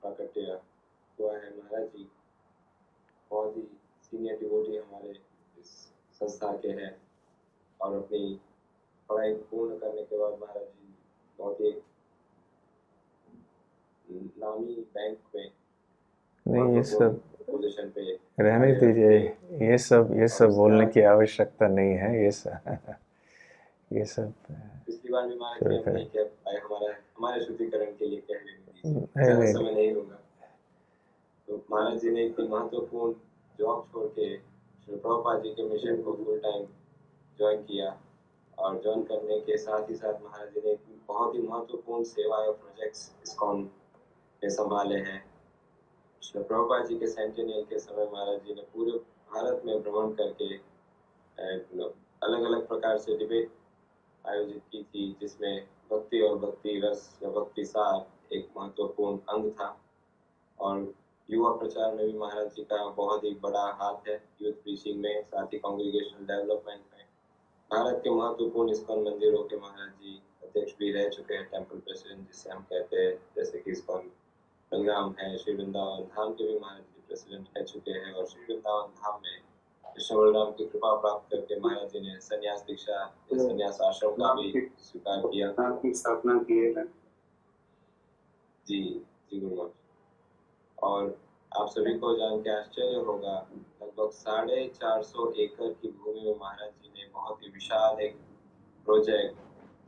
प्राकट्य हुआ है। महाराज जी बहुत ही सीनियर डिवोटी हमारे इस संस्था के हैं और अपनी पढ़ाई पूर्ण करने के बाद महाराज जी बहुत ही नामी बैंक में नहीं, ये सब पोजीशन पे रहने दीजिए। ये सब बोलने की आवश्यकता नहीं है। ये सब पिछली बार भी महाराज जी हम नहीं कह पाए, हमारे शुद्धिकरण के लिए कह लेंगे, नहीं, ज़्यादा समय नहीं लूँगा। तो महाराज जी ने इतनी महत्वपूर्ण जॉब छोड़ के श्री प्रभुपाद जी के मिशन को फुल टाइम ज्वाइन किया और ज्वाइन करने के साथ ही साथ महाराज जी ने बहुत ही महत्वपूर्ण सेवाएं और प्रोजेक्ट्स इस्कॉन में संभाले हैं। श्री प्रभुपाद जी के सेंटेनियल के समय महाराज जी ने पूरे भारत में भ्रमण करके अलग अलग प्रकार से डिबेट आयोजित की थी, जिसमें भक्ति और भक्ति रस या भक्ति सार एक महत्वपूर्ण अंग था। और युवा प्रचार में भी महाराज जी का बहुत ही बड़ा हाथ है, यूथ प्रीचिंग में, साथ ही कांग्रीगेशनल डेवलपमेंट में। भारत के महत्वपूर्ण इस्कॉन मंदिरों के महाराज जी अध्यक्ष भी रह चुके हैं, टेम्पल प्रेसिडेंट जिसे हम कहते हैं, जैसे कि इस्कॉन बेलगाम है। श्री वृंदावन धाम के भी महाराज जी प्रेसिडेंट रह चुके हैं और श्री वृंदावन धाम में कृष्ण बलराम की कृपा प्राप्त करके महाराज जी ने संन्यास दीक्षा, संन्यास आश्रम का भी स्वीकार किया, की स्थापना की है। जी गुरु महाराज। और आप सभी को जान के आश्चर्य होगा, लगभग 450 एकड़ की भूमि में महाराज जी ने बहुत ही विशाल एक प्रोजेक्ट,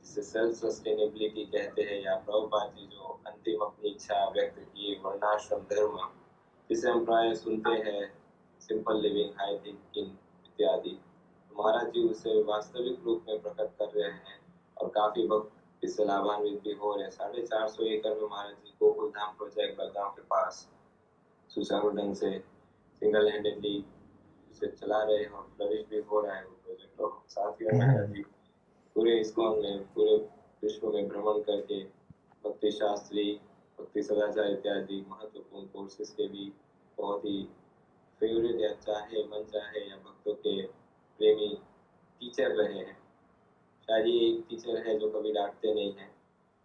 जिसे सेल्फ सस्टेनेबिलिटी कहते हैं, या प्रभुपाद जी जो अंतिम अपनी इच्छा व्यक्त की, वर्णाश्रम धर्म, जिसे हम प्राय सुनते हैं, सिंपल लिविंग, हाई थिंकिंग इत्यादि। महाराज जी उसे वास्तविक रूप में प्रकट कर रहे हैं और काफी भक्त इससे लाभान्वित भी हो रहे हैं। 450 एकड़ में महाराज जी गोकुल धाम प्रोजेक्ट बलगांव के पास सुचारू ढंग से सिंगल हैंडेडली उसे चला रहे हैं और फ्लरिश भी हो रहा है वो प्रोजेक्ट। और साथ ही महाराज जी पूरे इस्कॉन में, पूरे विश्व में भ्रमण करके भक्ति शास्त्री, भक्ति सदाचार इत्यादि महत्वपूर्ण कोर्सेज के भी बहुत ही फेवरेट या चाहे मन चाहे या भक्तों के प्रेमी टीचर रहे हैं। शायद ये एक टीचर है जो कभी डांटते नहीं है।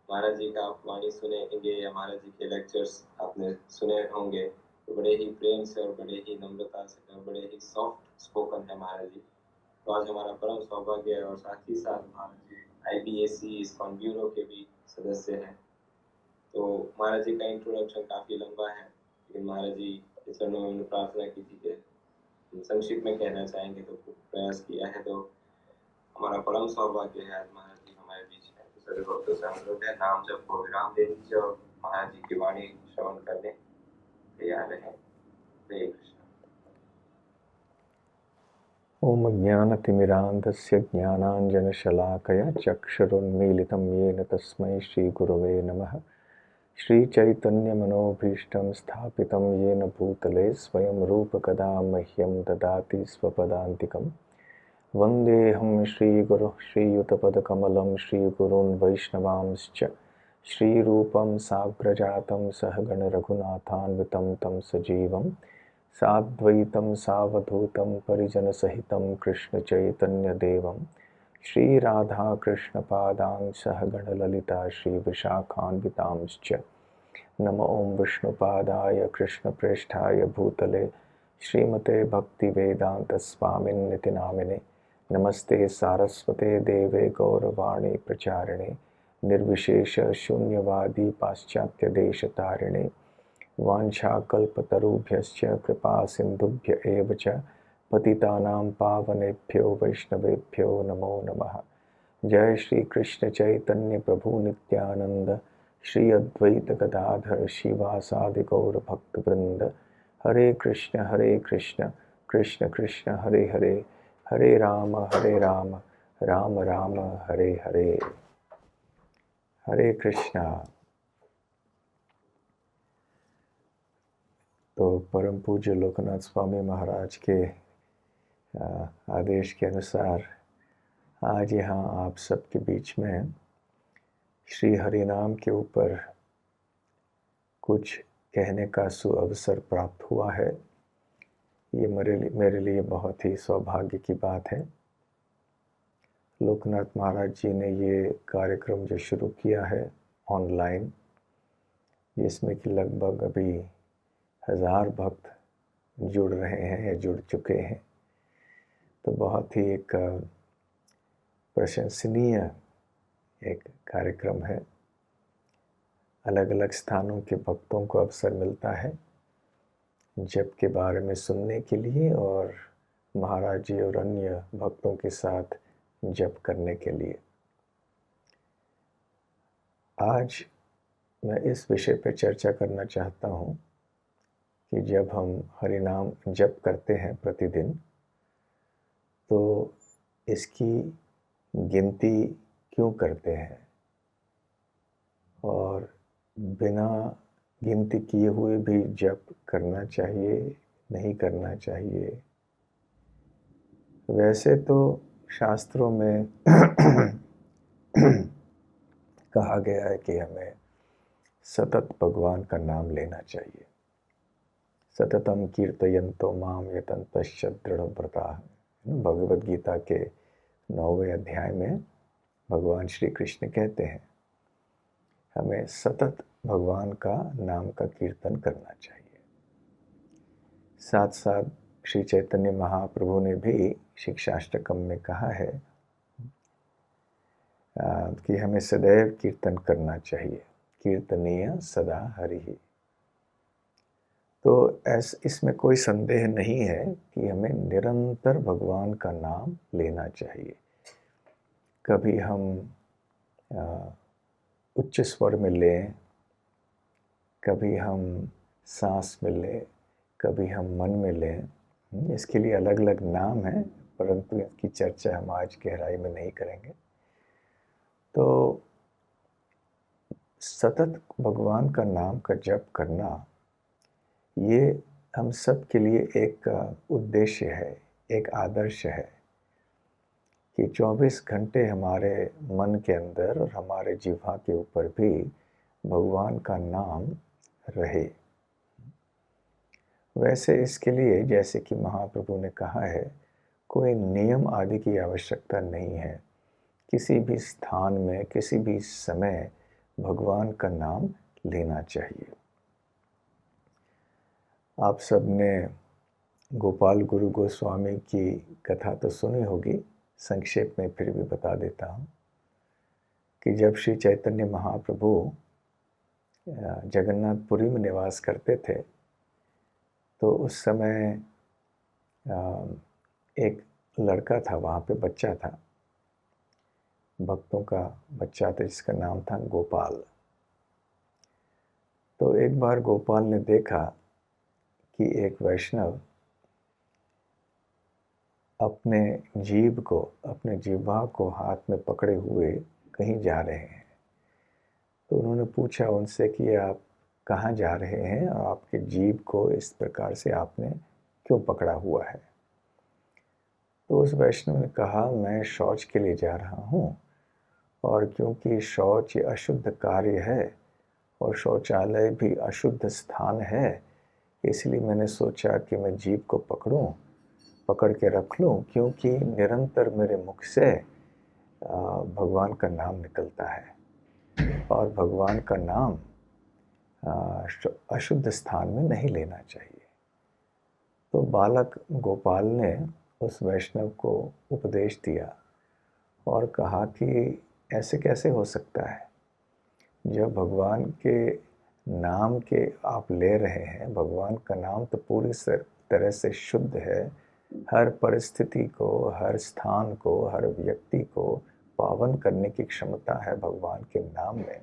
महाराज जी का आप वाणी सुनेंगे या महाराज जी के लेक्चर्स आपने सुने होंगे, तो बड़े ही प्रेम से और बड़े ही नम्रता से और बड़े ही सॉफ्ट स्पोकन है महाराज जी। तो आज हमारा परम सौभाग्य है और साथ ही साथ महाराज जी IBAC इस्कॉन ब्यूरो के भी सदस्य हैं। तो महाराज जी का इंट्रोडक्शन काफ़ी लंबा है, लेकिन महाराज जी के चरणों में प्रार्थना की थी कि संक्षिप्त में कहना चाहेंगे, तो प्रयास किया है। तो हमारा परम सौभाग्य है आज महाराज जी हमारे बीच में। तो सभी भक्तों से अनुरोध है, नाम जप को विराम दे दीजिए और महाराज जी की वाणी श्रवण करने तैयार रहे। हरे कृष्ण। ओम ज्ञानतिमिरान्धस्य ज्ञानाञ्जनशलाकया चक्षुरुन्मीलितं येन तस्मै श्रीगुरवे नमः। श्रीचैतन्यमनोभीष्टं स्थापितं येन भूतले स्वयं रूपकदा मह्यं ददाति स्वपदान्तिकं। वन्देऽहं श्रीगुरुः श्रीयुतपदकमलं श्रीगुरून् वैष्णवांश्च श्रीरूपं साग्रजातं सहगणरघुनाथान्वितं तं सजीवं साद्वैतं सावधूतं परिजनसहितं कृष्णचैतन्यदेवं श्रीराधाकृष्णपादां सहगणललिता श्रीविशाखान्वितांश्च। नमो ॐ विष्णुपादाय कृष्णप्रेष्ठाय भूतले श्रीमते भक्तिवेदान्तस्वामिन्निति नामिने। नमस्ते सारस्वते देवे गौरवाणी प्रचारिणे निर्विशेष शून्यवादी पाश्चात्यदेशतारिणे। वाञ्छाकल्पतरुभ्यश्च कृपा सिन्धुभ्य एव च पतितानां पावनेभ्यो वैष्णवेभ्यो नमो नमः। जय श्री कृष्ण चैतन्य प्रभु नित्यानंद श्री अद्वैत गदाधर शिवासादि गौर भक्तवृंद। हरे कृष्ण कृष्ण कृष्ण हरे हरे, हरे राम राम राम हरे हरे। हरे कृष्णा। तो परम पूज्य लोकनाथ स्वामी महाराज के आदेश के अनुसार आज यहाँ आप सबके बीच में श्री हरिनाम के ऊपर कुछ कहने का सुअवसर प्राप्त हुआ है। ये मेरे लिए बहुत ही सौभाग्य की बात है। लोकनाथ महाराज जी ने ये कार्यक्रम जो शुरू किया है ऑनलाइन, जिसमें कि लगभग अभी 1000 भक्त जुड़ रहे हैं या जुड़ चुके हैं। तो बहुत ही एक प्रशंसनीय एक कार्यक्रम है। अलग अलग स्थानों के भक्तों को अवसर मिलता है जप के बारे में सुनने के लिए और महाराज जी और अन्य भक्तों के साथ जप करने के लिए। आज मैं इस विषय पर चर्चा करना चाहता हूँ कि जब हम हरि नाम जप करते हैं प्रतिदिन, तो इसकी गिनती क्यों करते हैं और बिना गिनती किए हुए भी जप करना चाहिए, नहीं करना चाहिए। वैसे तो शास्त्रों में कहा गया है कि हमें सतत भगवान का नाम लेना चाहिए। सततम कीर्तयन्तो माम यतन्तश्च दृढ़व्रताः। भगवद गीता के 9वें अध्याय में भगवान श्री कृष्ण कहते हैं हमें सतत भगवान का नाम का कीर्तन करना चाहिए। साथ साथ श्री चैतन्य महाप्रभु ने भी शिक्षाष्टकम में कहा है कि हमें सदैव कीर्तन करना चाहिए, कीर्तनीय सदा हरि। तो इसमें कोई संदेह नहीं है कि हमें निरंतर भगवान का नाम लेना चाहिए। कभी हम उच्च स्वर में लें, कभी हम सांस में लें, कभी हम मन में लें। इसके लिए अलग अलग नाम हैं, परंतु इसकी चर्चा हम आज गहराई में नहीं करेंगे। तो सतत भगवान का नाम का जप करना, ये हम सब के लिए एक उद्देश्य है, एक आदर्श है कि 24 घंटे हमारे मन के अंदर और हमारे जिह्वा के ऊपर भी भगवान का नाम रहे। वैसे इसके लिए जैसे कि महाप्रभु ने कहा है, कोई नियम आदि की आवश्यकता नहीं है। किसी भी स्थान में, किसी भी समय भगवान का नाम लेना चाहिए। आप सबने गोपाल गुरु गोस्वामी की कथा तो सुनी होगी, संक्षेप में फिर भी बता देता हूँ कि जब श्री चैतन्य महाप्रभु जगन्नाथपुरी में निवास करते थे, तो उस समय एक लड़का था, वहाँ पे बच्चा था, भक्तों का बच्चा था जिसका नाम था गोपाल। तो एक बार गोपाल ने देखा कि एक वैष्णव अपने जीभ को, अपने जिह्वा को हाथ में पकड़े हुए कहीं जा रहे हैं। तो उन्होंने पूछा उनसे कि आप कहाँ जा रहे हैं और आपके जीभ को इस प्रकार से आपने क्यों पकड़ा हुआ है। तो उस वैष्णव ने कहा, मैं शौच के लिए जा रहा हूँ और क्योंकि शौच अशुद्ध कार्य है और शौचालय भी अशुद्ध स्थान है, इसलिए मैंने सोचा कि मैं जीभ को पकड़ के रख लूँ, क्योंकि निरंतर मेरे मुख से भगवान का नाम निकलता है और भगवान का नाम अशुद्ध स्थान में नहीं लेना चाहिए। तो बालक गोपाल ने उस वैष्णव को उपदेश दिया और कहा कि ऐसे कैसे हो सकता है, जब भगवान के नाम के आप ले रहे हैं, भगवान का नाम तो पूरी तरह से शुद्ध है, हर परिस्थिति को, हर स्थान को, हर व्यक्ति को पावन करने की क्षमता है भगवान के नाम में।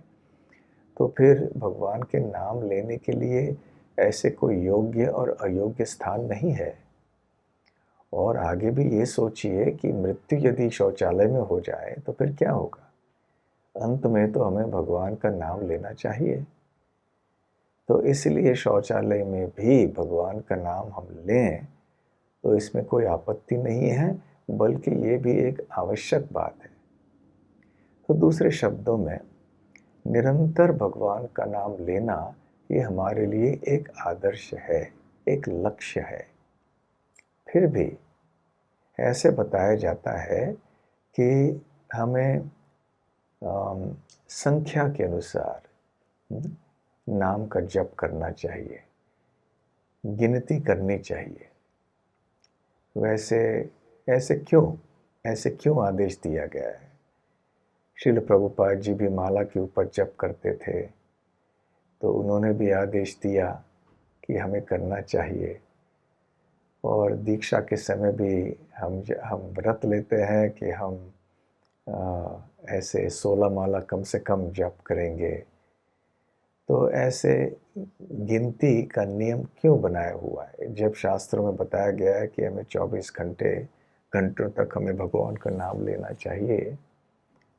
तो फिर भगवान के नाम लेने के लिए ऐसे कोई योग्य और अयोग्य स्थान नहीं है। और आगे भी ये सोचिए कि मृत्यु यदि शौचालय में हो जाए तो फिर क्या होगा। अंत में तो हमें भगवान का नाम लेना चाहिए। तो इसलिए शौचालय में भी भगवान का नाम हम लें तो इसमें कोई आपत्ति नहीं है, बल्कि ये भी एक आवश्यक बात है। तो दूसरे शब्दों में निरंतर भगवान का नाम लेना ये हमारे लिए एक आदर्श है, एक लक्ष्य है। फिर भी ऐसे बताया जाता है कि हमें संख्या के अनुसार नाम का जप करना चाहिए, गिनती करनी चाहिए। वैसे ऐसे क्यों आदेश दिया गया है? श्रील प्रभुपाद जी भी माला के ऊपर जप करते थे, तो उन्होंने भी आदेश दिया कि हमें करना चाहिए। और दीक्षा के समय भी हम व्रत लेते हैं कि हम ऐसे 16 माला कम से कम जप करेंगे। तो ऐसे गिनती का नियम क्यों बनाया हुआ है, जब शास्त्रों में बताया गया है कि हमें 24 घंटों तक हमें भगवान का नाम लेना चाहिए,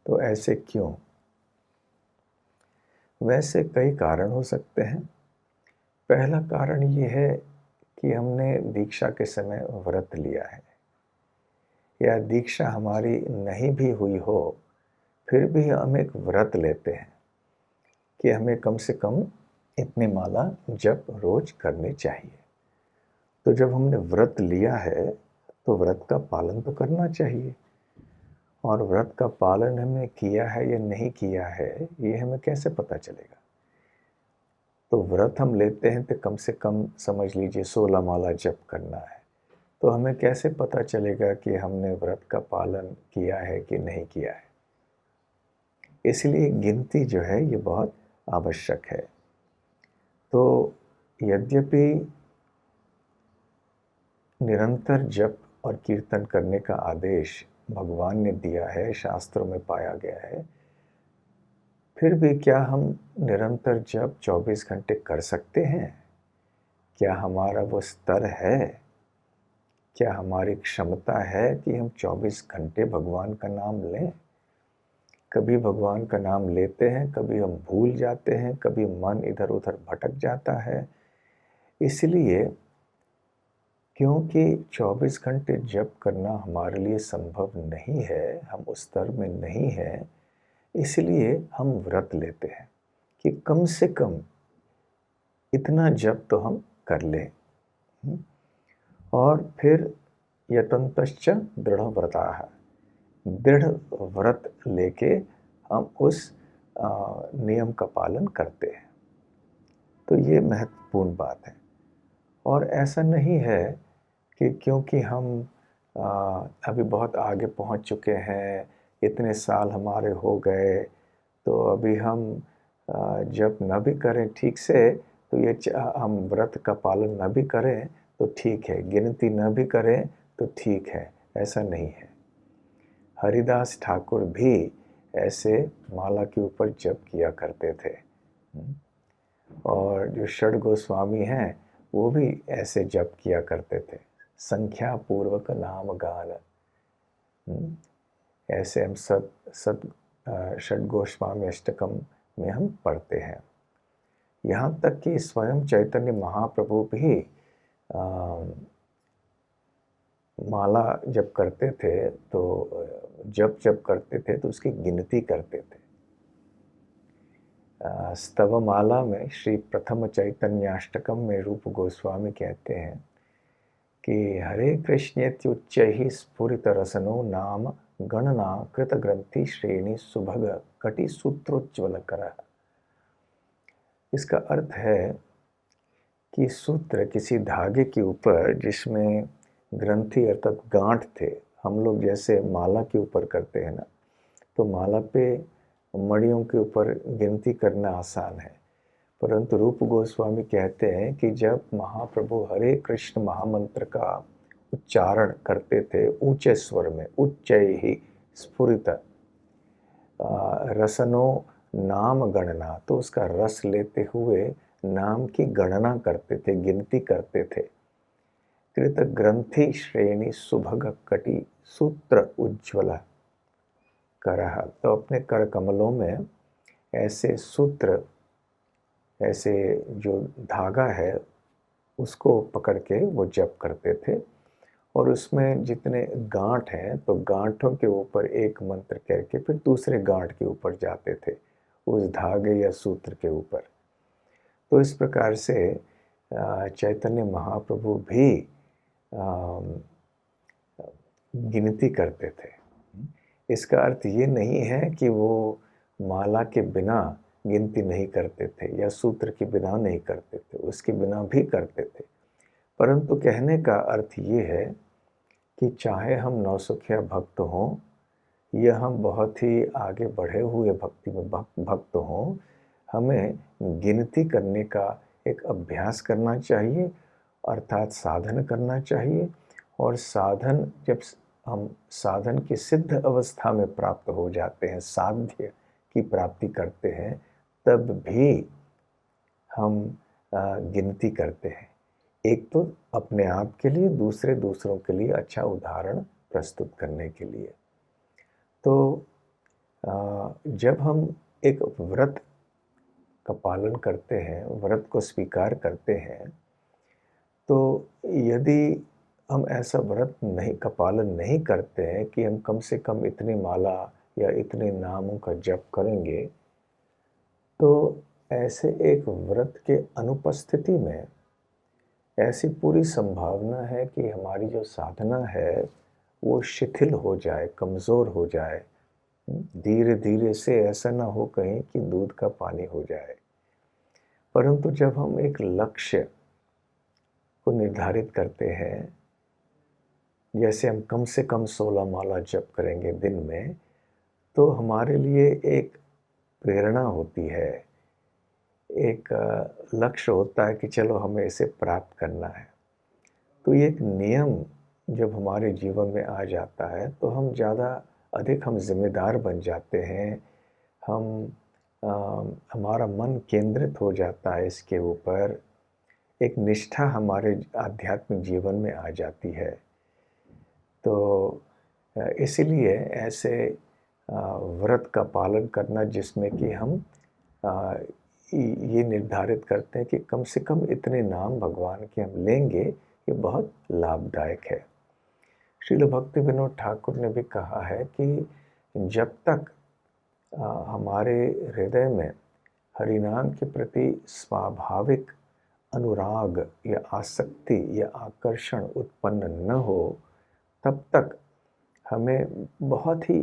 तो ऐसे क्यों? वैसे कई कारण हो सकते हैं। पहला कारण ये है कि हमने दीक्षा के समय व्रत लिया है, या दीक्षा हमारी नहीं भी हुई हो, फिर भी हम एक व्रत लेते हैं कि हमें कम से कम इतनी माला जप रोज करनी चाहिए। तो जब हमने व्रत लिया है तो व्रत का पालन तो करना चाहिए, और व्रत का पालन हमने किया है या नहीं किया है ये हमें कैसे पता चलेगा? तो व्रत हम लेते हैं तो कम से कम समझ लीजिए 16 माला जप करना है, तो हमें कैसे पता चलेगा कि हमने व्रत का पालन किया है कि नहीं किया है? इसलिए गिनती जो है ये बहुत आवश्यक है। तो यद्यपि निरंतर जप और कीर्तन करने का आदेश भगवान ने दिया है, शास्त्रों में पाया गया है, फिर भी क्या हम निरंतर जप 24 घंटे कर सकते हैं? क्या हमारा वो स्तर है? क्या हमारी क्षमता है कि हम 24 घंटे भगवान का नाम लें? कभी भगवान का नाम लेते हैं, कभी हम भूल जाते हैं, कभी मन इधर उधर भटक जाता है। इसलिए क्योंकि 24 घंटे जप करना हमारे लिए संभव नहीं है, हम उस स्तर में नहीं हैं, इसलिए हम व्रत लेते हैं कि कम से कम इतना जप तो हम कर लें। और फिर यतन्तश्च दृढ़व्रताः, दृढ़ व्रत लेके हम उस नियम का पालन करते हैं। तो ये महत्वपूर्ण बात है। और ऐसा नहीं है कि क्योंकि हम अभी बहुत आगे पहुंच चुके हैं, इतने साल हमारे हो गए, तो अभी हम जब न भी करें ठीक से, तो ये हम व्रत का पालन न भी करें तो ठीक है, गिनती न भी करें तो ठीक है, ऐसा नहीं है। हरिदास ठाकुर भी ऐसे माला के ऊपर जप किया करते थे, और जो षड गोस्वामी हैं वो भी ऐसे जप किया करते थे, संख्या पूर्वक नाम गान। ऐसे हम षड गोस्वामी अष्टकम में हम पढ़ते हैं। यहाँ तक कि स्वयं चैतन्य महाप्रभु भी माला जब करते थे तो जब करते थे तो उसकी गिनती करते थे। स्तवमाला में श्री प्रथम चैतन्याष्टकम में रूप गोस्वामी कहते हैं कि हरे कृष्णेत्युच्चैः स्फुरित रसनो नाम गणना कृत ग्रंथि श्रेणी सुभग कटि सूत्रोज्ज्वल कर। इसका अर्थ है कि सूत्र किसी धागे के ऊपर जिसमें ग्रंथि अर्थात गांठ थे, हम लोग जैसे माला के ऊपर करते हैं ना, तो माला पे मणियों के ऊपर गिनती करना आसान है, परंतु रूप गोस्वामी कहते हैं कि जब महाप्रभु हरे कृष्ण महामंत्र का उच्चारण करते थे ऊंचे स्वर में, उच्चैः स्फुरित रसनो नाम गणना, तो उसका रस लेते हुए नाम की गणना करते थे, गिनती करते थे। कृत ग्रंथि श्रेणी सुभग कटि सूत्र उज्ज्वल करह, तो अपने कर कमलों में ऐसे सूत्र, ऐसे जो धागा है उसको पकड़ के वो जप करते थे, और उसमें जितने गांठ हैं तो गांठों के ऊपर एक मंत्र कह के फिर दूसरे गांठ के ऊपर जाते थे, उस धागे या सूत्र के ऊपर। तो इस प्रकार से चैतन्य महाप्रभु भी गिनती करते थे। इसका अर्थ ये नहीं है कि वो माला के बिना गिनती नहीं करते थे या सूत्र के बिना नहीं करते थे, उसके बिना भी करते थे। परंतु कहने का अर्थ ये है कि चाहे हम नौसिखिया भक्त हों या हम बहुत ही आगे बढ़े हुए भक्ति में भक्त हों, हमें गिनती करने का एक अभ्यास करना चाहिए, अर्थात साधन करना चाहिए। और साधन जब हम साधन की सिद्ध अवस्था में प्राप्त हो जाते हैं, साध्य की प्राप्ति करते हैं, तब भी हम गिनती करते हैं। एक तो अपने आप के लिए, दूसरों के लिए अच्छा उदाहरण प्रस्तुत करने के लिए। तो जब हम एक व्रत का पालन करते हैं, व्रत को स्वीकार करते हैं, तो यदि हम ऐसा व्रत का पालन नहीं करते हैं कि हम कम से कम इतनी माला या इतने नामों का जप करेंगे, तो ऐसे एक व्रत के अनुपस्थिति में ऐसी पूरी संभावना है कि हमारी जो साधना है वो शिथिल हो जाए, कमज़ोर हो जाए। धीरे-धीरे से ऐसा ना हो कहीं कि दूध का पानी हो जाए। परंतु जब हम एक लक्ष्य को निर्धारित करते हैं, जैसे हम कम से कम 16 माला जप करेंगे दिन में, तो हमारे लिए एक प्रेरणा होती है, एक लक्ष्य होता है कि चलो हमें इसे प्राप्त करना है। तो ये एक नियम जब हमारे जीवन में आ जाता है, तो हम अधिक हम ज़िम्मेदार बन जाते हैं। हमारा मन केंद्रित हो जाता है इसके ऊपर, एक निष्ठा हमारे आध्यात्मिक जीवन में आ जाती है। तो इसीलिए ऐसे व्रत का पालन करना जिसमें कि हम ये निर्धारित करते हैं कि कम से कम इतने नाम भगवान के हम लेंगे, ये बहुत लाभदायक है। श्रील भक्ति विनोद ठाकुर ने भी कहा है कि जब तक हमारे हृदय में हरिनाम के प्रति स्वाभाविक अनुराग या आसक्ति या आकर्षण उत्पन्न न हो, तब तक हमें बहुत ही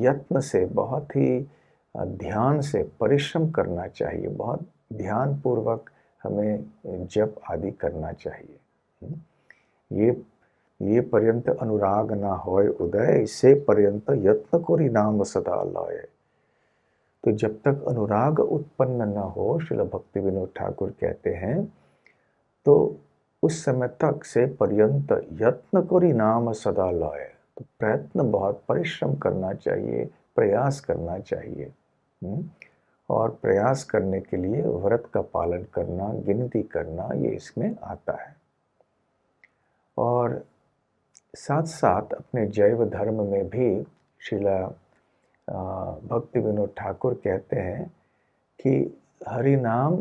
यत्न से, बहुत ही ध्यान से परिश्रम करना चाहिए, बहुत ध्यानपूर्वक हमें जप आदि करना चाहिए। ये पर्यंत अनुराग ना होय उदय, से पर्यंत यत्न कोरि नाम सदा लय। तो जब तक अनुराग उत्पन्न न हो, श्रील भक्ति विनोद ठाकुर कहते हैं, तो उस समय तक से पर्यंत यत्न कोरि नाम सदा लय। तो प्रयत्न, बहुत परिश्रम करना चाहिए, प्रयास करना चाहिए। और प्रयास करने के लिए व्रत का पालन करना, गिनती करना, ये इसमें आता है। और साथ साथ अपने जैव धर्म में भी श्रीला भक्ति विनोद ठाकुर कहते हैं कि हरि नाम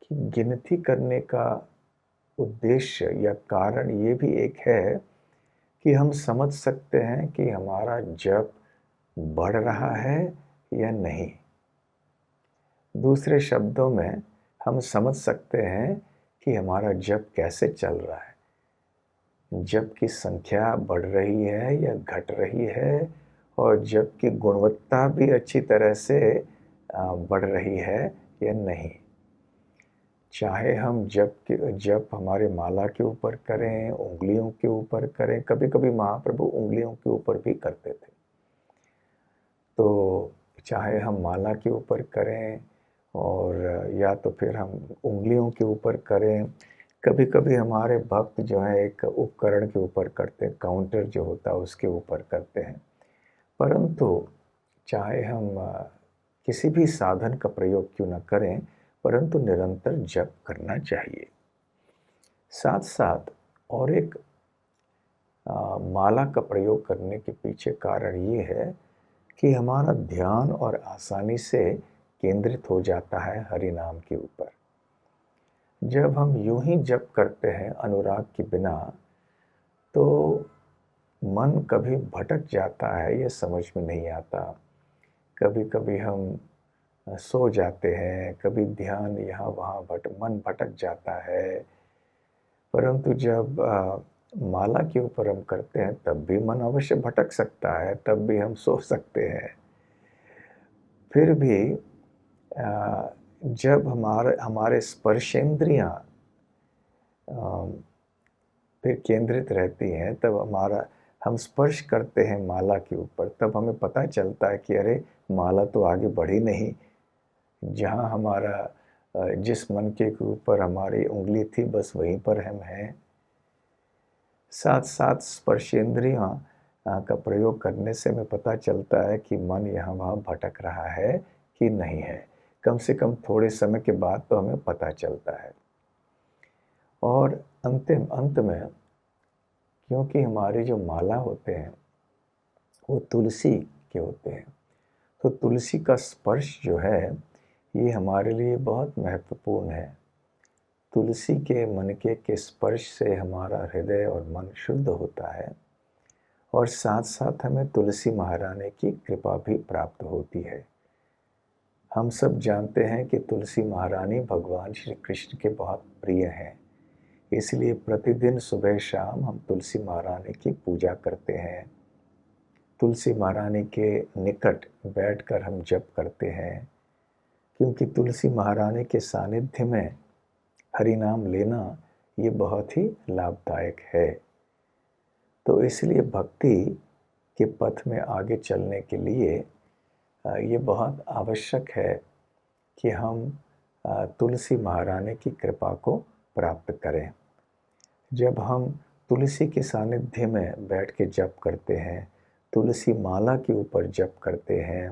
की गिनती करने का उद्देश्य या कारण ये भी एक है कि हम समझ सकते हैं कि हमारा जप बढ़ रहा है या नहीं। दूसरे शब्दों में हम समझ सकते हैं कि हमारा जप कैसे चल रहा है, जप की संख्या बढ़ रही है या घट रही है, और जप की गुणवत्ता भी अच्छी तरह से बढ़ रही है या नहीं। चाहे हम जप हमारे माला के ऊपर करें, उंगलियों के ऊपर करें, कभी कभी महाप्रभु उंगलियों के ऊपर भी करते थे। तो चाहे हम माला के ऊपर करें और या तो फिर हम उंगलियों के ऊपर करें, कभी कभी हमारे भक्त जो है एक उपकरण के ऊपर करते हैं, काउंटर जो होता है उसके ऊपर करते हैं। परंतु चाहे हम किसी भी साधन का प्रयोग क्यों न करें, परंतु निरंतर जप करना चाहिए। साथ साथ और एक माला का प्रयोग करने के पीछे कारण ये है कि हमारा ध्यान और आसानी से केंद्रित हो जाता है हरि नाम के ऊपर। जब हम यूं ही जप करते हैं अनुराग के बिना, तो मन कभी भटक जाता है, ये समझ में नहीं आता। कभी कभी हम सो जाते हैं, कभी ध्यान यहाँ वहाँ मन भटक जाता है। परंतु जब माला के ऊपर हम करते हैं, तब भी मन अवश्य भटक सकता है, तब भी हम सो सकते हैं। फिर भी जब हमारे स्पर्शेंद्रियाँ फिर केंद्रित रहती हैं, तब हम स्पर्श करते हैं माला के ऊपर, तब हमें पता चलता है कि अरे माला तो आगे बढ़ी नहीं। जहाँ जिस मनके के ऊपर हमारी उंगली थी बस वहीं पर हम हैं। साथ साथ स्पर्शेंद्रियाँ का प्रयोग करने से हमें पता चलता है कि मन यहाँ वहाँ भटक रहा है कि नहीं है। कम से कम थोड़े समय के बाद तो हमें पता चलता है। और अंत में, क्योंकि हमारे जो माला होते हैं वो तुलसी के होते हैं, तो तुलसी का स्पर्श जो है ये हमारे लिए बहुत महत्वपूर्ण है। तुलसी के मनके के स्पर्श से हमारा हृदय और मन शुद्ध होता है, और साथ साथ हमें तुलसी महारानी की कृपा भी प्राप्त होती है। हम सब जानते हैं कि तुलसी महारानी भगवान श्री कृष्ण के बहुत प्रिय हैं, इसलिए प्रतिदिन सुबह शाम हम तुलसी महारानी की पूजा करते हैं। तुलसी महारानी के निकट बैठकर हम जप करते हैं, क्योंकि तुलसी महारानी के सानिध्य में हरि नाम लेना ये बहुत ही लाभदायक है। तो इसलिए भक्ति के पथ में आगे चलने के लिए ये बहुत आवश्यक है कि हम तुलसी महारानी की कृपा को प्राप्त करें। जब हम तुलसी के सानिध्य में बैठ के जप करते हैं, तुलसी माला के ऊपर जप करते हैं,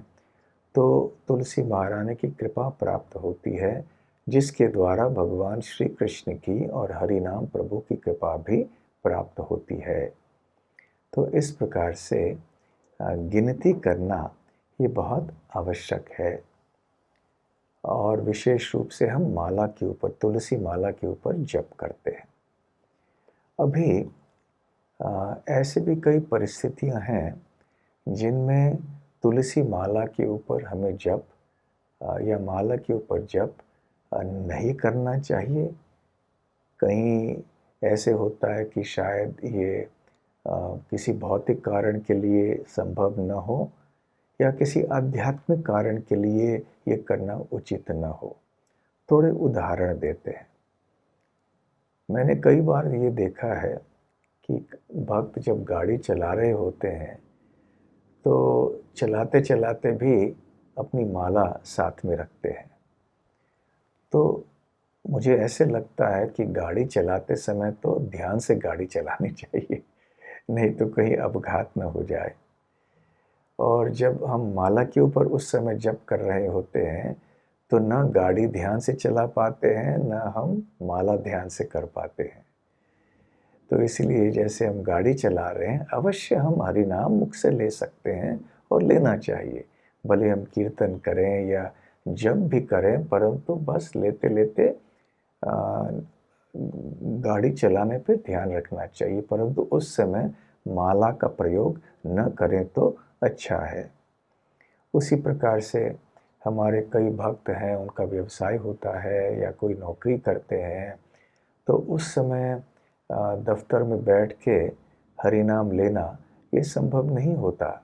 तो तुलसी महारानी की कृपा प्राप्त होती है, जिसके द्वारा भगवान श्री कृष्ण की और हरि नाम प्रभु की कृपा भी प्राप्त होती है। तो इस प्रकार से गिनती करना ये बहुत आवश्यक है, और विशेष रूप से हम माला के ऊपर, तुलसी माला के ऊपर जप करते हैं। अभी ऐसे भी कई परिस्थितियां हैं जिनमें तुलसी माला के ऊपर हमें जप या माला के ऊपर जप नहीं करना चाहिए। कहीं ऐसे होता है कि शायद ये किसी भौतिक कारण के लिए संभव न हो, या किसी आध्यात्मिक कारण के लिए ये करना उचित न हो। थोड़े उदाहरण देते हैं। मैंने कई बार ये देखा है कि भक्त जब गाड़ी चला रहे होते हैं तो चलाते चलाते भी अपनी माला साथ में रखते हैं। तो मुझे ऐसे लगता है कि गाड़ी चलाते समय तो ध्यान से गाड़ी चलानी चाहिए, नहीं तो कहीं अपघात न हो जाए। और जब हम माला के ऊपर उस समय जप कर रहे होते हैं तो न गाड़ी ध्यान से चला पाते हैं, न हम माला ध्यान से कर पाते हैं। तो इसलिए जैसे हम गाड़ी चला रहे हैं, अवश्य हम हरि नाम मुख से ले सकते हैं और लेना चाहिए, भले हम कीर्तन करें या जप भी करें, परंतु बस लेते लेते गाड़ी चलाने पे ध्यान रखना चाहिए, परंतु उस समय माला का प्रयोग न करें तो अच्छा है। उसी प्रकार से हमारे कई भक्त हैं, उनका व्यवसाय होता है या कोई नौकरी करते हैं, तो उस समय दफ्तर में बैठ के हरि नाम लेना ये संभव नहीं होता।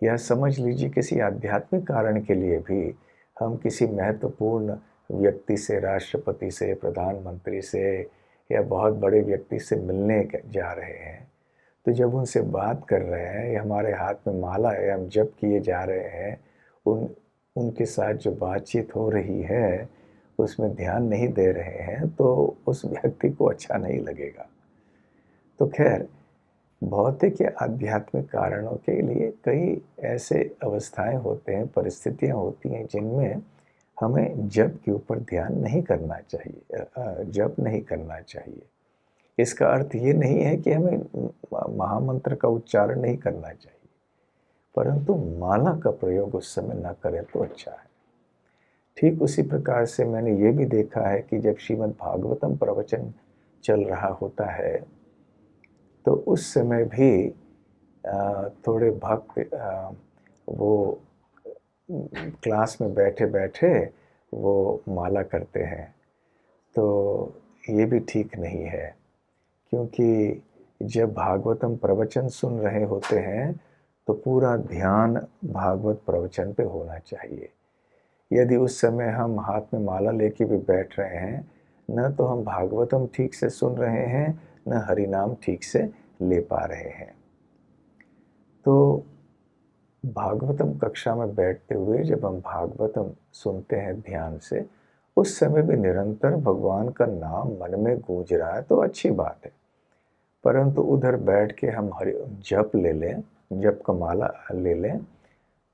या समझ लीजिए किसी आध्यात्मिक कारण के लिए भी हम किसी महत्वपूर्ण व्यक्ति से, राष्ट्रपति से, प्रधानमंत्री से या बहुत बड़े व्यक्ति से मिलने जा रहे हैं, तो जब उनसे बात कर रहे हैं या हमारे हाथ में माला है, हम जप किए जा रहे हैं, उनके साथ जो बातचीत हो रही है उसमें ध्यान नहीं दे रहे हैं, तो उस व्यक्ति को अच्छा नहीं लगेगा। तो खैर, भौतिक या आध्यात्मिक कारणों के लिए कई ऐसे अवस्थाएं होते हैं, परिस्थितियां होती हैं जिनमें हमें जप के ऊपर ध्यान नहीं करना चाहिए, जप नहीं करना चाहिए। इसका अर्थ ये नहीं है कि हमें महामंत्र का उच्चारण नहीं करना चाहिए, परंतु माला का प्रयोग उस समय न करें तो अच्छा है। ठीक उसी प्रकार से मैंने ये भी देखा है कि जब श्रीमद् भागवतम प्रवचन चल रहा होता है तो उस समय भी थोड़े भक्त वो क्लास में बैठे बैठे वो माला करते हैं, तो ये भी ठीक नहीं है, क्योंकि जब भागवतम प्रवचन सुन रहे होते हैं तो पूरा ध्यान भागवत प्रवचन पे होना चाहिए। यदि उस समय हम हाथ में माला लेके भी बैठ रहे हैं, न तो हम भागवतम ठीक से सुन रहे हैं, न हरि नाम ठीक से ले पा रहे हैं। तो भागवतम कक्षा में बैठते हुए जब हम भागवतम सुनते हैं ध्यान से, उस समय भी निरंतर भगवान का नाम मन में गूंज रहा है तो अच्छी बात है। परंतु उधर बैठ के हम हरि जप ले लें, जप का माला ले लें,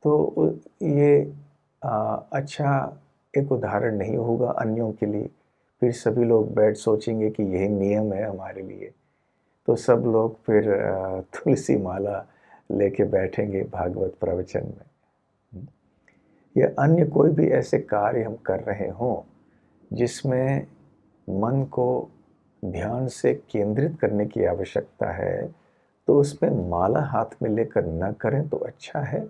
तो ये अच्छा एक उदाहरण नहीं होगा अन्यों के लिए। फिर सभी लोग बैठ सोचेंगे कि यही नियम है हमारे लिए, तो सब लोग फिर तुलसी माला लेके बैठेंगे भागवत प्रवचन में। या अन्य कोई भी ऐसे कार्य हम कर रहे हों जिसमें मन को ध्यान से केंद्रित करने की आवश्यकता है, तो उसमें माला हाथ में लेकर न करें तो अच्छा है।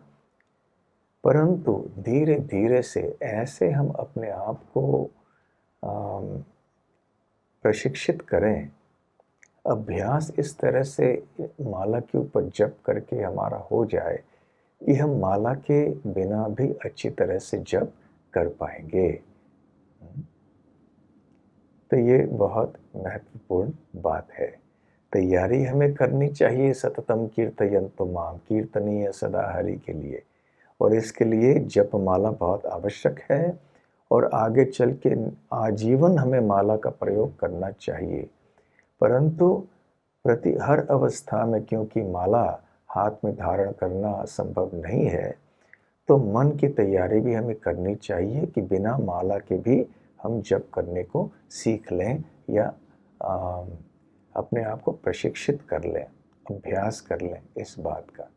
परंतु धीरे धीरे से ऐसे हम अपने आप को प्रशिक्षित करें, अभ्यास इस तरह से माला के ऊपर जप करके हमारा हो जाए कि हम माला के बिना भी अच्छी तरह से जप कर पाएंगे। तो ये बहुत महत्वपूर्ण बात है। तैयारी हमें करनी चाहिए सततम कीर्तयन्तु माम, कीर्तनीय सदा हरि के लिए, और इसके लिए जपमाला बहुत आवश्यक है और आगे चल के आजीवन हमें माला का प्रयोग करना चाहिए। परंतु प्रति हर अवस्था में क्योंकि माला हाथ में धारण करना संभव नहीं है, तो मन की तैयारी भी हमें करनी चाहिए कि बिना माला के भी हम जप करने को सीख लें या अपने आप को प्रशिक्षित कर लें, अभ्यास कर लें इस बात का।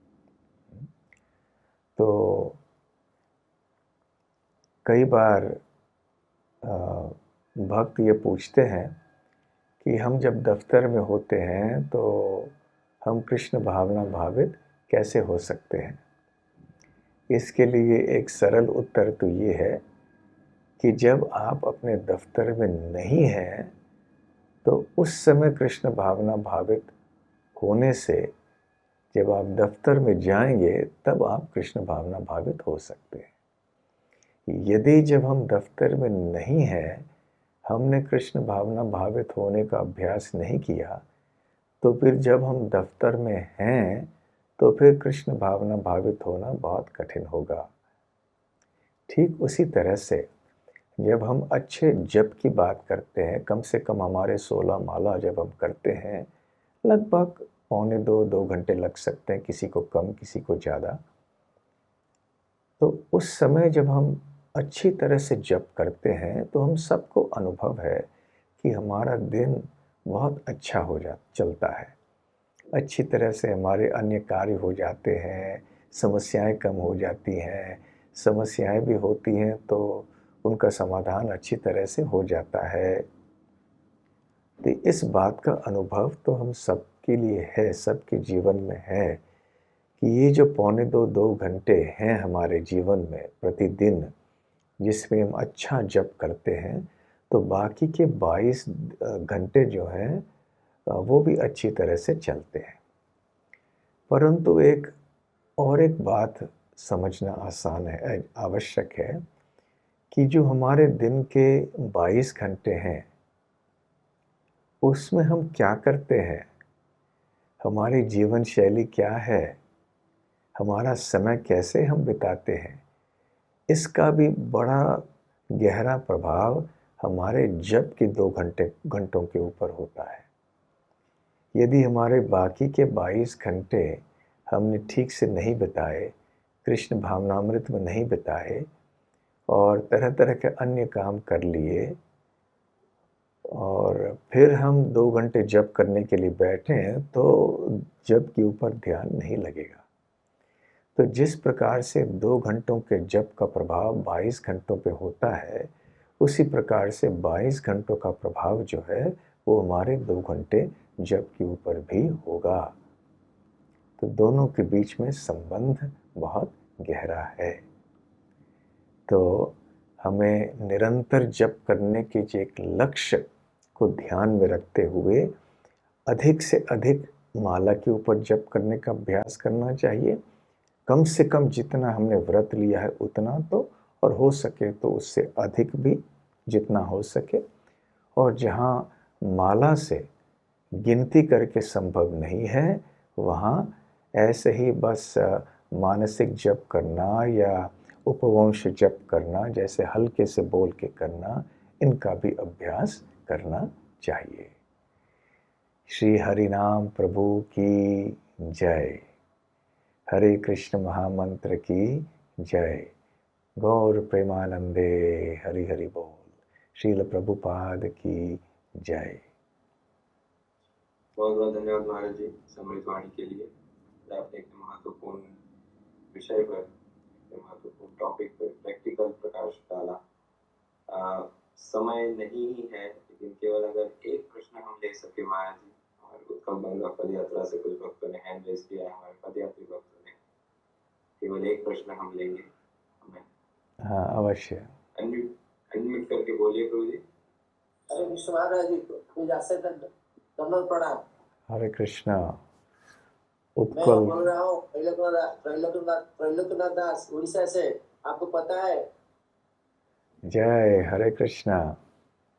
तो कई बार भक्त ये पूछते हैं कि हम जब दफ्तर में होते हैं तो हम कृष्ण भावना भावित कैसे हो सकते हैं। इसके लिए एक सरल उत्तर तो ये है कि जब आप अपने दफ्तर में नहीं हैं तो उस समय कृष्ण भावना भावित होने से जब आप दफ्तर में जाएंगे तब आप कृष्ण भावना भावित हो सकते हैं। यदि जब हम दफ्तर में नहीं हैं, हमने कृष्ण भावना भावित होने का अभ्यास नहीं किया, तो फिर जब हम दफ्तर में हैं तो फिर कृष्ण भावना भावित होना बहुत कठिन होगा। ठीक उसी तरह से जब हम अच्छे जप की बात करते हैं, कम से कम हमारे 16 माला जब हम करते हैं, लगभग पौने 2 घंटे लग सकते हैं, किसी को कम किसी को ज़्यादा। तो उस समय जब हम अच्छी तरह से जप करते हैं तो हम सबको अनुभव है कि हमारा दिन बहुत अच्छा चलता है, अच्छी तरह से हमारे अन्य कार्य हो जाते हैं, समस्याएं कम हो जाती हैं, समस्याएं भी होती हैं तो उनका समाधान अच्छी तरह से हो जाता है। तो इस बात का अनुभव तो हम सबके लिए है, सबके जीवन में है कि ये जो पौने 2 घंटे हैं हमारे जीवन में प्रतिदिन, जिसमें हम अच्छा जप करते हैं, तो बाकी के 22 घंटे जो हैं वो भी अच्छी तरह से चलते हैं। परंतु एक बात समझना आसान है, आवश्यक है कि जो हमारे दिन के 22 घंटे हैं, उसमें हम क्या करते हैं, हमारी जीवन शैली क्या है, हमारा समय कैसे हम बिताते हैं, इसका भी बड़ा गहरा प्रभाव हमारे जप के 2 घंटों के ऊपर होता है। यदि हमारे बाकी के 22 घंटे हमने ठीक से नहीं बिताए, कृष्ण भावनामृत में नहीं बिताए और तरह तरह के अन्य काम कर लिए और फिर हम 2 घंटे जप करने के लिए बैठें, तो जप के ऊपर ध्यान नहीं लगेगा। तो जिस प्रकार से 2 घंटों के जप का प्रभाव 22 घंटों पे होता है, उसी प्रकार से 22 घंटों का प्रभाव जो है वो हमारे 2 घंटे जप के ऊपर भी होगा। तो दोनों के बीच में संबंध बहुत गहरा है। तो हमें निरंतर जप करने के एक लक्ष्य को ध्यान में रखते हुए अधिक से अधिक माला के ऊपर जप करने का अभ्यास करना चाहिए। कम से कम जितना हमने व्रत लिया है उतना तो, और हो सके तो उससे अधिक भी जितना हो सके। और जहाँ माला से गिनती करके संभव नहीं है, वहाँ ऐसे ही बस मानसिक जप करना या उपवंश जप करना, जैसे हल्के से बोल के करना, इनका भी अभ्यास करना चाहिए। श्री हरिनाम प्रभु की जय। हरे कृष्ण महामंत्र की जय। गौर प्रेमानंदे हरि हरि बोल। श्रील प्रभुपाद की जय। बहुत बहुत धन्यवाद महाराज जी समृद्ध वाणी के लिए। आपने एक महत्वपूर्ण विषय पर, महत्वपूर्ण टॉपिक पर प्रैक्टिकल प्रकाश डाला। समय नहीं ही है, लेकिन केवल अगर एक प्रश्न हम ले सके महाराज जी, और उत्कल गंगा पद यात्रा से कुछ भक्तों ने हैंड रेस किया है, हमारे पदयात्री भक्तों ने, केवल एक प्रश्न हम लेंगे। हमें हाँ अवश्य अनम्यूट करके बोलिए प्रभु जी। हरे कृष्ण महाराज जी को दंडवत प्रणाम। हरे कृष्णा। मैं उत्कल बोल रहा हूँ त्रैलोक्यनाथ दास उड़ीसा से। आपको पता है? जय हरे कृष्णा।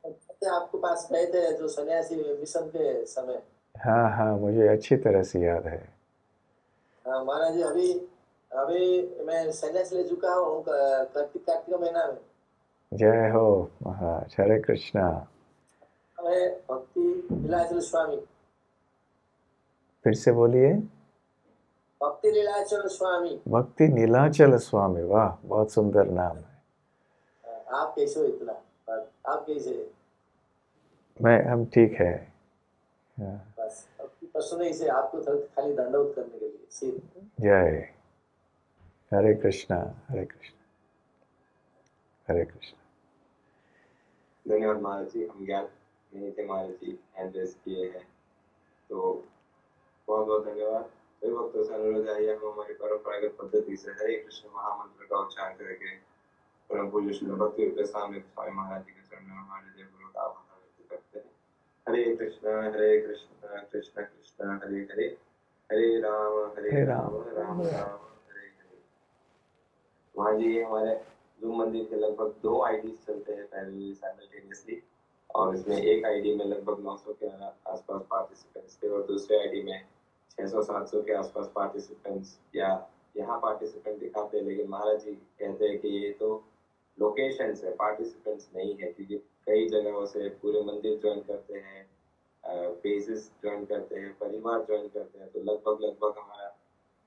आपके पास गए थे जो सन्यासी मिशन के समय। हाँ हाँ, मुझे अच्छी तरह से याद है। हाँ महाराज जी, अभी अभी मैं सन्यास ले चुका हूँ कार्तिक महीना में। जय हो महाराज। हरे कृष्णा। मैं भक्ति लीलाचल स्वामी। फिर से बोलिए। भक्ति लीलाचल स्वामी। भक्ति नीलाचल स्वामी। वाह, बहुत सुंदर नाम है। आप कैसे हो? इतना आप कैसे? हम ठीक है। बस प्रश्न नहीं से आपको खाली दंडवत करने के लिए सिर्फ। जय हरे कृष्णा। हरे कृष्णा। हरे कृष्णा। धन्यवाद महाराज जी, हम ज्ञात नहीं थे महाराज जी हैंड रेस किए हैं, तो बहुत बहुत धन्यवाद। सभी भक्तों से अनुरोध है, हम हमारी परंपरागत पद्धति से हरे कृष्ण महामंत्र का उच्चारण करके परम पूज्य श्री भक्ति प्रसाद स्वामी महाराज जी के चरणों में हमारे जय गुरु का आभार व्यक्त करते हैं। हरे कृष्ण कृष्ण कृष्ण हरे हरे, हरे राम राम राम हरे हरे। वहाँ जी हमारे जूम मंदिर के लगभग 2 आईडीज चलते हैं पैरेलली साइमल्टेनियसली, और इसमें एक आईडी में लगभग 900 के आसपास पार्टिसिपेंट्स थे और दूसरे आईडी में 600-700 के आसपास पार्टिसिपेंट्स या यहाँ पार्टिसिपेंट दिखाते हैं, लेकिन महाराज जी कहते हैं कि ये तो लोकेशंस है, पार्टिसिपेंट्स नहीं है, क्योंकि कई जगहों से पूरे मंदिर ज्वाइन करते हैं, बेसिस ज्वाइन करते हैं, परिवार ज्वाइन करते हैं, तो लगभग हमारा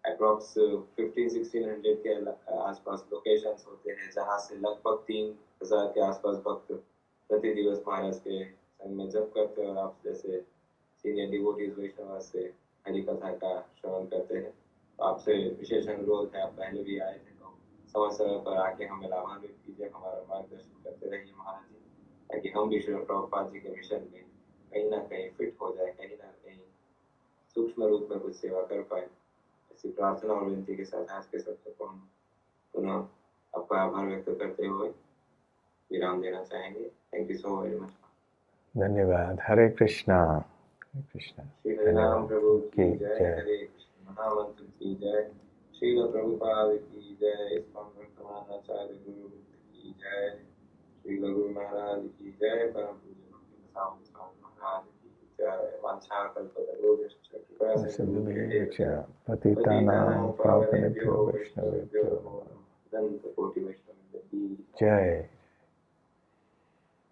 अप्रॉक्स 1500-1600 के आसपास लोकेशंस होते हैं, जहाँ से लगभग 3000 के आसपास भक्त प्रति दिवस महाराज के संग में जप करते हैं और आप जैसे सीनियर डिवोटीज वैष्णव से हरि कथा का श्रवण करते हैं। तो आपसे विशेष अनुरोध है, आप पहले भी आए थे तो समय समय पर आके हमें लाभान्वित कीजिए, हमारा मार्गदर्शन करते रहिए महाराज जी, ताकि हम भी श्री प्रभुपाद जी के मिशन में कहीं ना कहीं फिट हो जाए, कहीं ना कहीं सूक्ष्म रूप में कुछ सेवा कर पाए। ऐसी प्रार्थना और विनती के साथ आज के सत्र को हम पुनः आपका आभार व्यक्त करते हुए विराम देना चाहेंगे। Thank you so very much. धन्यवाद। हरे कृष्णा। हरे कृष्णा। श्री हरिनाम प्रभु की जय। हरे कृष्ण महामंत्र की जय। श्रील प्रभुपाद की जय। इस्कॉन वर्तमानाचार्य गुरु की जय। श्रील गुरु महाराज की जय। परम पूज्य भक्ति प्रसाद स्वामी महाराज की जय। वांछाकल्पतरुभ्यश्च कृपया सिंधुभ्यश्च पतितानां पावनेभ्यो वैष्णवेभ्यो नमो नमः। दंत कोटि वैष्णव की जय।